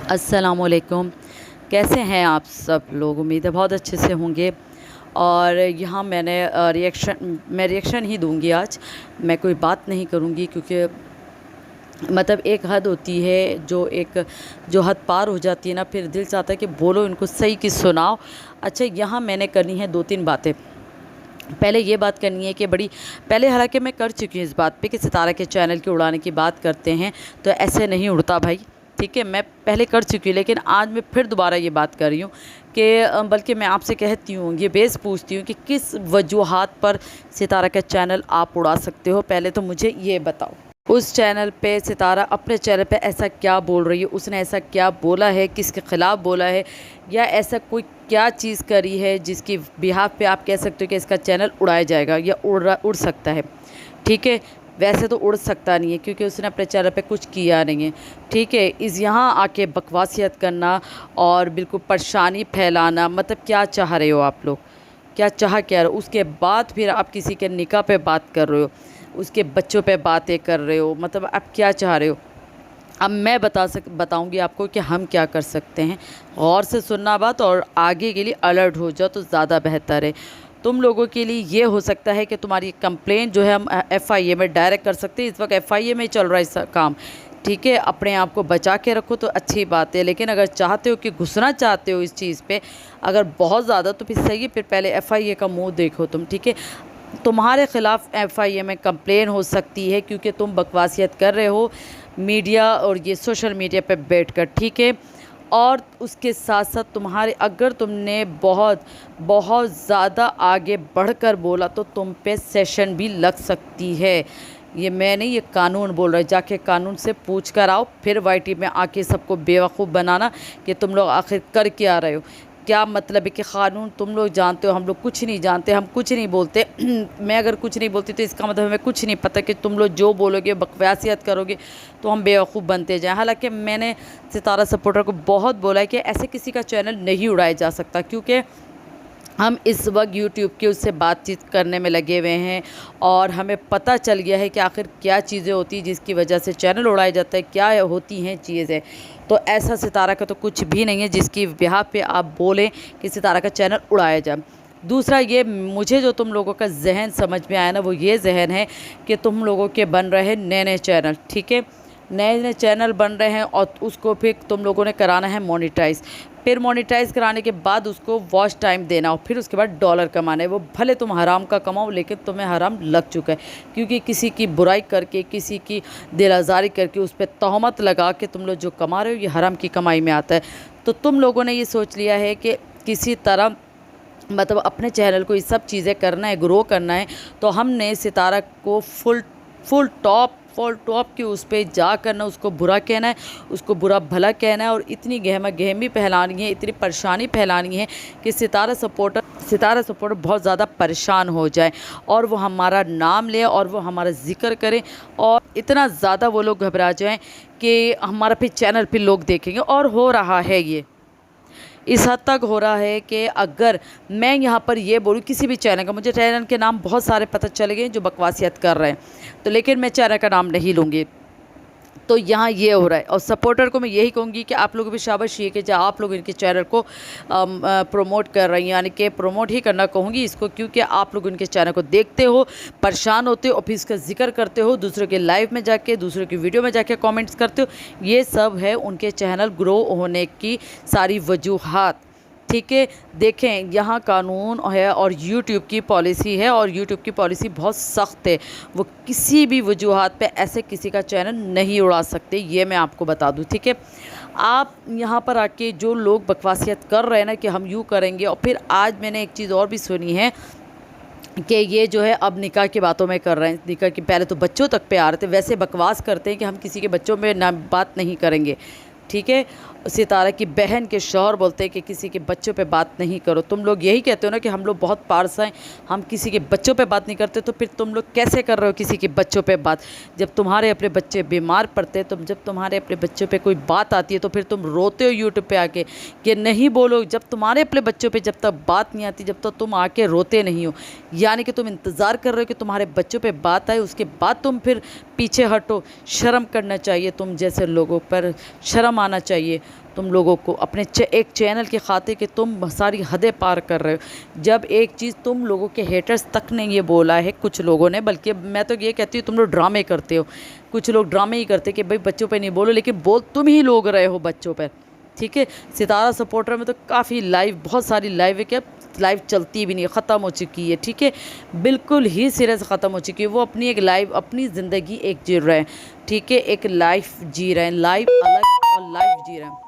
अस्सलामुअलैकुम। कैसे हैं आप सब लोग? उम्मीद है बहुत अच्छे से होंगे। और यहाँ मैं रिएक्शन ही दूंगी आज। मैं कोई बात नहीं करूँगी क्योंकि मतलब एक हद होती है, जो हद पार हो जाती है ना, फिर दिल चाहता है कि बोलो इनको सही कि सुनाओ। अच्छा, यहाँ मैंने करनी है 2-3 बातें। पहले ये बात करनी है कि बड़ी पहले हालांकि मैं कर चुकी हूँ इस बात पे कि सितारा के चैनल की उड़ाने की बात करते हैं तो ऐसे नहीं उड़ता भाई। ठीक है, मैं पहले कर चुकी हूँ, लेकिन आज मैं फिर दोबारा ये बात कर रही हूँ कि बल्कि मैं आपसे कहती हूँ, ये बेस पूछती हूँ कि किस वजूहात पर सितारा का चैनल आप उड़ा सकते हो। पहले तो मुझे ये बताओ, उस चैनल पे सितारा अपने चैनल पे ऐसा क्या बोल रही है, उसने ऐसा क्या बोला है, किसके ख़िलाफ़ बोला है, या ऐसा कोई क्या चीज़ करी है जिसकी बिहाफ पे आप कह सकते हो कि इसका चैनल उड़ाया जाएगा या उड़ सकता है। ठीक है, वैसे तो उड़ सकता नहीं है क्योंकि उसने अपने चैनल पे कुछ किया नहीं है। ठीक है, इस यहाँ आके बकवासियत करना और बिल्कुल परेशानी फैलाना, मतलब क्या चाह रहे हो आप लोग? क्या रहे हो? उसके बाद फिर आप किसी के निकाह पे बात कर रहे हो, उसके बच्चों पे बातें कर रहे हो, मतलब आप क्या चाह रहे हो? अब मैं बताऊंगी आपको कि हम क्या कर सकते हैं। गौर से सुनना बात और आगे के लिए अलर्ट हो जाओ तो ज़्यादा बेहतर है। तुम लोगों के लिए ये हो सकता है कि तुम्हारी कंप्लेंट जो है हम एफआईए में डायरेक्ट कर सकते हैं। इस वक्त एफआईए में ही चल रहा है इस काम। ठीक है, अपने आप को बचा के रखो तो अच्छी बात है, लेकिन अगर चाहते हो कि घुसना चाहते हो इस चीज़ पे अगर बहुत ज़्यादा, तो फिर सही है, फिर पहले एफआईए का मुंह देखो तुम। ठीक है, तुम्हारे ख़िलाफ़ एफआईए में कंप्लेन हो सकती है क्योंकि तुम बकवासियत कर रहे हो मीडिया और ये सोशल मीडिया पे बैठकर। ठीक है, और उसके साथ साथ तुम्हारे अगर तुमने बहुत बहुत ज़्यादा आगे बढ़कर बोला तो तुम पे सेशन भी लग सकती है। ये मैं नहीं, ये कानून बोल रहा है। जाके कानून से पूछ कर आओ, फिर वाईटी में आके सबको बेवकूफ़ बनाना कि तुम लोग आखिर कर क्या रहे हो। क्या मतलब है कि क़ानून तुम लोग जानते हो, हम लोग कुछ नहीं जानते, हम कुछ नहीं बोलते। मैं अगर कुछ नहीं बोलती तो इसका मतलब हमें कुछ नहीं पता कि तुम लोग जो बोलोगे, बकवासियत करोगे तो हम बेवकूफ़ बनते जाएं। हालांकि मैंने सितारा सपोर्टर को बहुत बोला है कि ऐसे किसी का चैनल नहीं उड़ाया जा सकता क्योंकि हम इस वक्त यूट्यूब के उससे बातचीत करने में लगे हुए हैं और हमें पता चल गया है कि आखिर क्या चीज़ें होती हैं जिसकी वजह से चैनल उड़ाया जाता है, क्या होती हैं चीज़ें। तो ऐसा सितारा का तो कुछ भी नहीं है जिसकी बिहाफ पे आप बोलें कि सितारा का चैनल उड़ाया जाए। दूसरा, ये मुझे जो तुम लोगों का जहन समझ में आया ना, वो ये जहन है कि तुम लोगों के बन रहे हैं नए नए चैनल। ठीक है, नए नए चैनल बन रहे हैं और उसको फिर तुम लोगों ने कराना है मोनेटाइज। फिर मोनेटाइज कराने के बाद उसको वॉच टाइम देना और फिर उसके बाद डॉलर कमाना है। वो भले तुम हराम का कमाओ, लेकिन तुम्हें हराम लग चुका है क्योंकि किसी की बुराई करके, किसी की दिल आज़ारी करके, उस पर तहमत लगा के तुम लोग जो कमा रहे हो ये हराम की कमाई में आता है। तो तुम लोगों ने ये सोच लिया है कि किसी तरह मतलब अपने चैनल को ये सब चीज़ें करना है, ग्रो करना है। तो हमने सितारा को फुल टॉप की उस पर जा करना, उसको बुरा कहना है, उसको बुरा भला कहना है और इतनी गहमा गहमी फैलानी है, इतनी परेशानी फैलानी है कि सितारा सपोर्टर बहुत ज़्यादा परेशान हो जाए और वो हमारा नाम ले और वो हमारा जिक्र करें और इतना ज़्यादा वो लोग घबरा जाएं कि हमारा फिर चैनल पे लोग देखेंगे। और हो रहा है, ये इस हद तक हो रहा है कि अगर मैं यहाँ पर ये बोलूँ किसी भी चैनल का, मुझे चैनल के नाम बहुत सारे पता चले गए जो बकवासियत कर रहे हैं, तो लेकिन मैं चैनल का नाम नहीं लूँगी। तो यहाँ ये हो रहा है और सपोर्टर को मैं यही कहूँगी कि आप लोगों भी शाबाश ये कि जब आप लोग इनके चैनल को प्रमोट कर रही हैं, यानी कि प्रमोट ही करना कहूँगी इसको, क्योंकि आप लोग इनके चैनल को देखते हो, परेशान होते हो और फिर इसका जिक्र करते हो, दूसरों के लाइव में जाके, दूसरों की वीडियो में जाके कमेंट्स करते हो। ये सब है उनके चैनल ग्रो होने की सारी वजूहात। ठीक है, देखें यहाँ कानून है और यूट्यूब की पॉलिसी है और यूट्यूब की पॉलिसी बहुत सख्त है। वो किसी भी वजूहात पे ऐसे किसी का चैनल नहीं उड़ा सकते, ये मैं आपको बता दूँ। ठीक है, आप यहाँ पर आके जो लोग बकवासियत कर रहे हैं ना कि हम यूँ करेंगे, और फिर आज मैंने एक चीज़ और भी सुनी है कि ये जो है अब निकाह की बातों में कर रहे हैं। निकाह की पहले तो बच्चों तक पे आ रहे थे, वैसे बकवास करते हैं कि हम किसी के बच्चों में ना बात नहीं करेंगे। ठीक है, सितारा की बहन के शौहर बोलते हैं कि किसी के बच्चों पे बात नहीं करो। तुम लोग यही कहते हो ना कि हम लोग बहुत पारसा हैं, हम किसी के बच्चों पे बात नहीं करते, तो फिर तुम लोग कैसे कर रहे हो किसी के बच्चों पे बात? जब तुम्हारे अपने बच्चे बीमार पड़ते हैं, जब तुम्हारे अपने बच्चों पे कोई बात आती है तो फिर तुम रोते हो यूट्यूब पे आके कि नहीं बोलो। जब तुम्हारे अपने बच्चों पे जब तक बात नहीं आती, जब तक तुम आके रोते नहीं हो, यानी कि तुम इंतज़ार कर रहे हो कि तुम्हारे बच्चों पे बात आए, उसके बाद तुम फिर पीछे हटो। शर्म करना चाहिए, तुम जैसे लोगों पर शर्म आना चाहिए। तुम लोगों को अपने एक चैनल के खातिर कि तुम सारी हदें पार कर रहे हो। जब एक चीज़ तुम लोगों के हेटर्स तक ने ये बोला है, कुछ लोगों ने, बल्कि मैं तो ये कहती हूँ तुम लोग ड्रामे करते हो। कुछ लोग ड्रामे ही करते कि भाई बच्चों पे नहीं बोलो, लेकिन बोल तुम ही लोग रहे हो बच्चों पर। ठीक है, सितारा सपोर्टर में तो काफ़ी लाइव, बहुत सारी लाइव है, क्या लाइव चलती भी नहीं, ख़त्म हो चुकी है। ठीक है, बिल्कुल ही सिरे से ख़त्म हो चुकी है। वो अपनी एक लाइव, अपनी ज़िंदगी एक जी रहे हैं। ठीक है, एक लाइफ जी रहे हैं, लाइव अलग और लाइफ जी रहे हैं।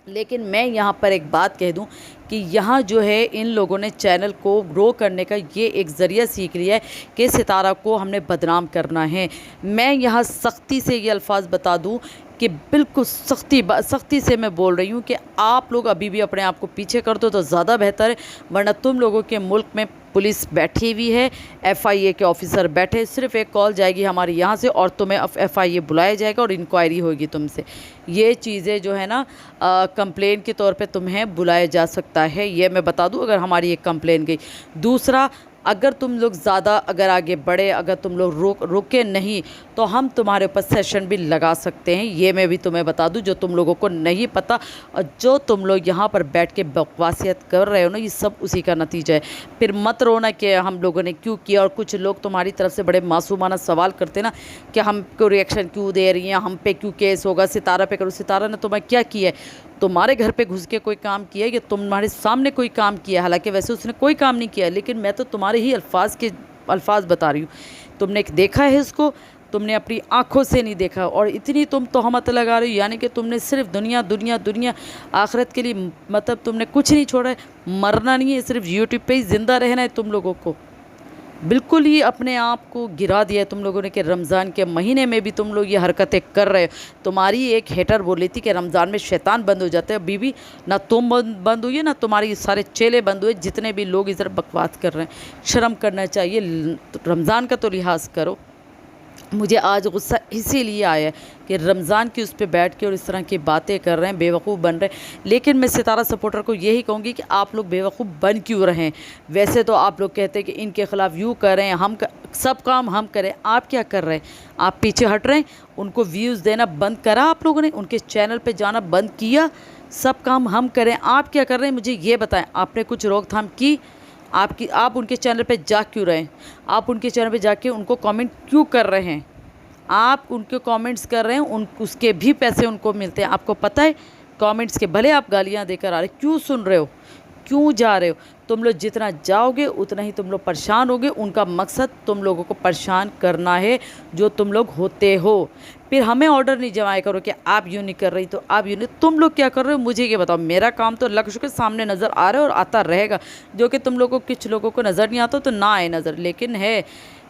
लेकिन मैं यहाँ पर एक बात कह दूँ कि यहाँ जो है इन लोगों ने चैनल को ग्रो करने का ये एक ज़रिया सीख लिया है कि सितारा को हमने बदनाम करना है। मैं यहाँ सख्ती से ये अल्फाज बता दूँ कि बिल्कुल सख्ती से मैं बोल रही हूँ कि आप लोग अभी भी अपने आप को पीछे कर दो तो ज़्यादा बेहतर है, वरना तुम लोगों के मुल्क में पुलिस बैठी हुई है, FIA के ऑफिसर बैठे, सिर्फ एक कॉल जाएगी हमारे यहाँ से और तुम्हें FIA बुलाया जाएगा और इंक्वायरी होगी तुमसे। ये चीज़ें जो है ना कंप्लेन के तौर पे तुम्हें बुलाया जा सकता है, ये मैं बता दूँ अगर हमारी एक कंप्लेन गई। दूसरा, अगर तुम लोग ज़्यादा अगर आगे बढ़े, अगर तुम लोग रुके नहीं तो हम तुम्हारे ऊपर सेशन भी लगा सकते हैं, ये मैं भी तुम्हें बता दूं, जो तुम लोगों को नहीं पता। और जो तुम लोग यहाँ पर बैठ के बकवासियत कर रहे हो ना, ये सब उसी का नतीजा है। फिर मत रोना कि हम लोगों ने क्यों किया, और कुछ लोग तुम्हारी तरफ से बड़े मासूमाना सवाल करते ना कि हमको रिएक्शन क्यों दे रही हैं, हम पे क्यों केस होगा, सितारा पे करो। सितारा ने तुम्हें क्या किया है? तुम्हारे घर पे घुस के कोई काम किया है कि तुम्हारे सामने कोई काम किया है? हालांकि वैसे उसने कोई काम नहीं किया, लेकिन मैं तो तुम्हारे ही अल्फाज बता रही हूँ। तुमने देखा है इसको, तुमने अपनी आंखों से नहीं देखा, और इतनी तुम तोहमत लगा रही हो, यानी कि तुमने सिर्फ दुनिया दुनिया दुनिया आखिरत के लिए, मतलब तुमने कुछ नहीं छोड़ा है, मरना नहीं है, सिर्फ यूट्यूब पे ही ज़िंदा रहना है तुम लोगों को। बिल्कुल ही अपने आप को गिरा दिया है तुम लोगों ने कि रमज़ान के महीने में भी तुम लोग ये हरकतें कर रहे हो। तुम्हारी एक हेटर बोल रही थी कि रमज़ान में शैतान बंद हो जाते हैं, बीबी ना तुम बंद हुई है, ना तुम्हारी सारे चेले बंद हुए, जितने भी लोग इधर बकवास कर रहे हैं। शर्म करना चाहिए, रमज़ान का तो लिहाज करो। मुझे आज गुस्सा इसीलिए आया है कि रमज़ान की उस पर बैठ के और इस तरह की बातें कर रहे हैं, बेवकूफ़ बन रहे हैं। लेकिन मैं सितारा सपोर्टर को यही कहूँगी कि आप लोग बेवकूफ़ बन क्यों रहे हैं? वैसे तो आप लोग कहते हैं कि इनके ख़िलाफ़ यूँ कर रहे हैं, सब काम हम करें। आप क्या कर रहे हैं? आप पीछे हट रहे हैं। उनको व्यूज़ देना बंद करा आप लोगों ने, उनके चैनल पर जाना बंद किया, सब काम हम करें। आप क्या कर रहे हैं मुझे ये बताएँ। आपने कुछ रोकथाम की? आप उनके चैनल पे जा क्यों रहे हैं? आप उनके चैनल पे जाके उनको कमेंट क्यों कर रहे हैं? आप उनके कमेंट्स कर रहे हैं, उसके भी पैसे उनको मिलते हैं, आपको पता है? कमेंट्स के भले आप गालियां देकर आ रहे, क्यों सुन रहे हो? क्यों जा रहे हो? तुम लोग जितना जाओगे उतना ही तुम लोग परेशान होगे। उनका मकसद तुम लोगों को परेशान करना है, जो तुम लोग होते हो। फिर हमें ऑर्डर नहीं जमाया करो कि आप यूँ नहीं कर रही तो आप यूँ नहीं। तुम लोग क्या कर रहे हो मुझे ये बताओ। मेरा काम तो लक्ष्य के सामने नज़र आ रहा है और आता रहेगा, जो कि तुम लोगों कुछ लोगों को नज़र नहीं आता तो ना आए नज़र। लेकिन है,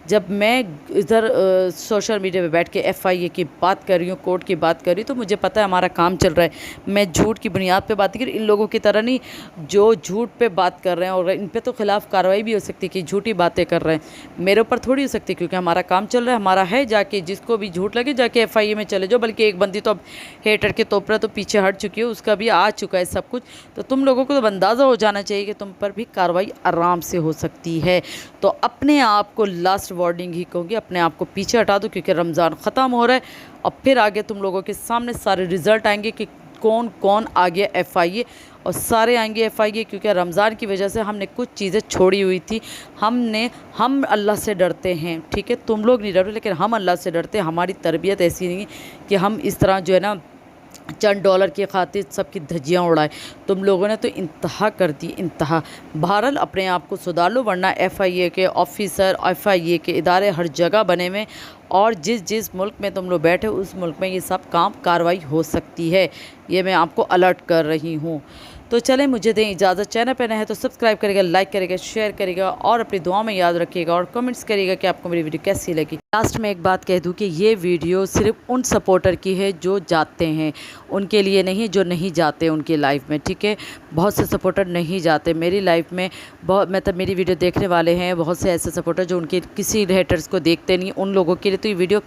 जब मैं इधर सोशल मीडिया पे बैठ के FIA की बात कर रही हूँ, कोर्ट की बात कर रही हूँ, तो मुझे पता है हमारा काम चल रहा है। मैं झूठ की बुनियाद पे बात कर, इन लोगों की तरह नहीं जो झूठ पे बात कर रहे हैं, और इन पे तो खिलाफ़ कार्रवाई भी हो सकती है कि झूठी बातें कर रहे हैं। मेरे ऊपर थोड़ी हो सकती, क्योंकि हमारा काम चल रहा है। हमारा है जाके जिसको भी झूठ लगे जाके FIA में चले जाओ। बल्कि एक बंदी तो अब हेटर के तोपरा तो पीछे हट चुकी है, उसका भी आ चुका है सब कुछ। तो तुम लोगों को तो अंदाज़ा हो जाना चाहिए कि तुम पर भी कार्रवाई आराम से हो सकती है। तो अपने आप को लास्ट वार्निंग ही कहूँगी, अपने आप को पीछे हटा दो, क्योंकि रमज़ान ख़त्म हो रहा है और फिर आगे तुम लोगों के सामने सारे रिज़ल्ट आएंगे कि कौन कौन आ गया FIA, और सारे आएंगे FIA। क्योंकि रमज़ान की वजह से हमने कुछ चीज़ें छोड़ी हुई थी। हम अल्लाह से डरते हैं, ठीक है? तुम लोग नहीं डरो, लेकिन हम अल्लाह से डरते हैं। हमारी तरबियत ऐसी नहीं है कि हम इस तरह जो है ना चंद डॉलर की खातिर सबकी धज्जियाँ उड़ाए। तुम लोगों ने तो इंतहा कर दी, इंतहा। बहरहाल अपने आप को सुधार लो, वरना FIA के ऑफिसर, FIA के इदारे हर जगह बने हुए, और जिस मुल्क में तुम लोग बैठे उस मुल्क में ये सब काम कार्रवाई हो सकती है। ये मैं आपको अलर्ट कर रही हूँ। तो चलें, मुझे दें इजाज़त। चैनल पर नए हैं तो सब्सक्राइब करेगा, लाइक करेगा, शेयर करेगा, और अपनी दुआ में याद रखिएगा, और कमेंट्स करिएगा कि आपको मेरी वीडियो कैसी लगी। लास्ट में एक बात कह दूं कि ये वीडियो सिर्फ उन सपोर्टर की है जो जाते हैं, उनके लिए नहीं जो नहीं जाते उनकी लाइफ में, ठीक है? बहुत से सपोर्टर नहीं जाते मेरी लाइफ में। बहुत मतलब मेरी वीडियो देखने वाले हैं बहुत से ऐसे सपोर्टर जो उनके किसी हेटर्स को देखते नहीं। उन लोगों के लिए तो ये वीडियो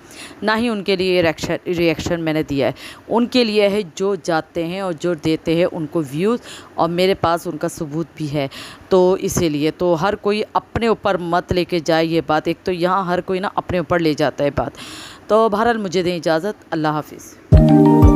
ना ही उनके लिए रिएक्शन मैंने दिया है, उनके लिए है जो जाते हैं और जो देते हैं उनको व्यूज़, और मेरे पास उनका सबूत भी है। तो इसीलिए तो हर कोई अपने ऊपर मत लेके जाए ये बात। एक तो यहाँ हर कोई ना अपने ऊपर ले जाता है बात। तो बहरहाल मुझे दें इजाज़त। अल्लाह हाफिज़।